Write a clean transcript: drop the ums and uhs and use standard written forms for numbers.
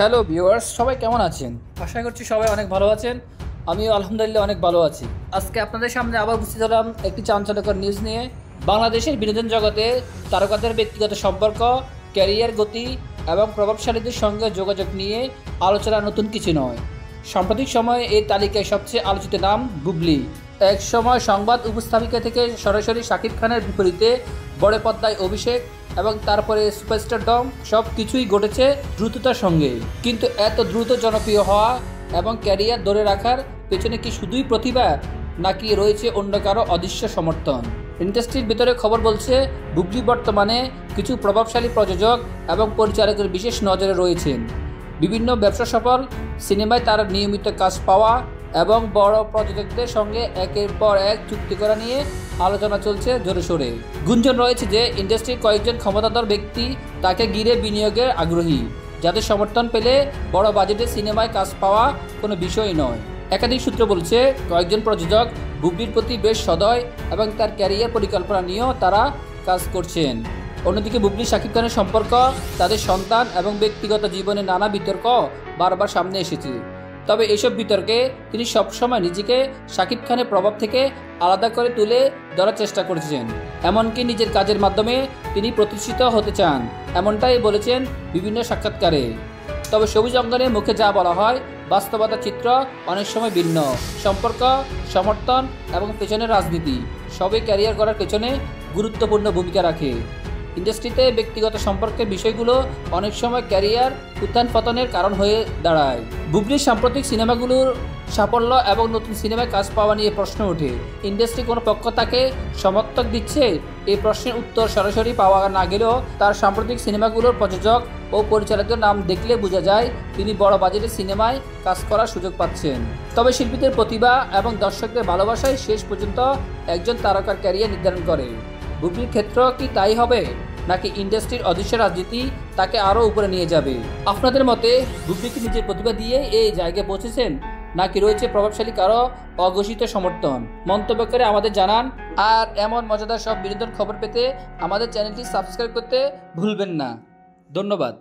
Hello viewers, সবাই কেমন আছেন? আশা করছি সবাই অনেক ভালো আছেন। আমিও আলহামদুলিল্লাহ অনেক ভালো আছি। আজকে আপনাদের সামনে আবার উপস্থিত হলাম একটি চাঞ্চল্যকর নিউজ নিয়ে। বাংলাদেশের বিনোদন জগতে তারকাদের ব্যক্তিগত সম্পর্ক, ক্যারিয়ার গতি এবং প্রভাবশালীদের সঙ্গে যোগাযোগ নিয়ে আলোচনা নতুন কিছু নয়। সাম্প্রতিক সময়ে এই তালিকায় সবচেয়ে আলোচিত নাম বুবলি। এক সময় সংবাদ উপস্থাপিকা থেকে সরাসরি শাকিব খানের বিপরীতে বড় পর্দায় অভিষেক এবং তারপরে সুপারস্টারডম সব কিছুই ঘটেছে দ্রুততার সঙ্গে। কিন্তু এত দ্রুত জনপ্রিয় হওয়া এবং ক্যারিয়ার ধরে রাখার পেছনে কি শুধুই প্রতিভা, নাকি রয়েছে অন্য কারো অদৃশ্য সমর্থন? ইন্ডাস্ট্রির ভিতরে খবর বলছে বুবলি বর্তমানে কিছু প্রভাবশালী প্রযোজক এবং পরিচালকের বিশেষ নজরে রয়েছেন। বিভিন্ন ব্যবসা সফল সিনেমায় তার নিয়মিত কাজ পাওয়া এবং বড় প্রযোজকদের সঙ্গে একের পর এক চুক্তি করা নিয়ে আলোচনা চলছে জোরে সোরে। গুঞ্জন রয়েছে যে ইন্ডাস্ট্রির কয়েকজন ক্ষমতাধর ব্যক্তি তাকে ঘিরে বিনিয়োগের আগ্রহী, যাদের সমর্থন পেলে বড় বাজেটের সিনেমায় কাজ পাওয়া কোনো বিষয় নয়। একাধিক সূত্র বলছে কয়েকজন প্রযোজক বুবলির প্রতি বেশ সদয় এবং তার ক্যারিয়ার পরিকল্পনা নিয়েও তারা কাজ করছেন। অন্যদিকে বুবলি শাকিব খানের সম্পর্ক, তাদের সন্তান এবং ব্যক্তিগত জীবনে নানা বিতর্ক বারবার সামনে এসেছে। তবে এসব বিতর্কে তিনি সবসময় নিজেকে শাকিব খানের প্রভাব থেকে আলাদা করে তুলে ধরার চেষ্টা করেছেন। এমনকি নিজের কাজের মাধ্যমে তিনি প্রতিষ্ঠিত হতে চান, এমনটাই বলেছেন বিভিন্ন সাক্ষাৎকারে। তবে সবুজ অঙ্গনের মুখে যা বলা হয়, বাস্তবতার চিত্র অনেক সময় ভিন্ন। সম্পর্ক, সমর্থন এবং পেছনের রাজনীতি সবই ক্যারিয়ার করার পেছনে গুরুত্বপূর্ণ ভূমিকা রাখে। ইন্ডাস্ট্রিতে ব্যক্তিগত সম্পর্কের বিষয়গুলো অনেক সময় ক্যারিয়ার উত্থান পতনের কারণ হয়ে দাঁড়ায়। বুবলির সাম্প্রতিক সিনেমাগুলোর সাফল্য এবং নতুন সিনেমায় কাজ পাওয়া নিয়ে প্রশ্ন ওঠে। ইন্ডাস্ট্রি কোনো পক্ষ তাকে সমর্থক দিচ্ছে? এই প্রশ্নের উত্তর সরাসরি পাওয়া না গেলেও তার সাম্প্রতিক সিনেমাগুলোর প্রযোজক ও পরিচালকদের নাম দেখলে বোঝা যায় তিনি বড় বাজেটের সিনেমায় কাজ করার সুযোগ পাচ্ছেন। তবে শিল্পীদের প্রতিভা এবং দর্শকদের ভালোবাসায় শেষ পর্যন্ত একজন তারকার ক্যারিয়ার নির্ধারণ করে। বুবলির ক্ষেত্র কি তাই হবে, নাকি ইন্ডাস্ট্রির অদৃশ্য রাজনীতি তাকে আরও উপরে নিয়ে যাবে? আপনাদের মতে বুবলি কি নিজের প্রতিভা দিয়ে এই জায়গায় পৌঁছেছেন, নাকি রয়েছে প্রভাবশালী কারো অঘোষিত সমর্থন? মন্তব্য করে আমাদের জানান। আর এমন মজাদার সব বিনোদন খবর পেতে আমাদের চ্যানেলটি সাবস্ক্রাইব করতে ভুলবেন না। ধন্যবাদ।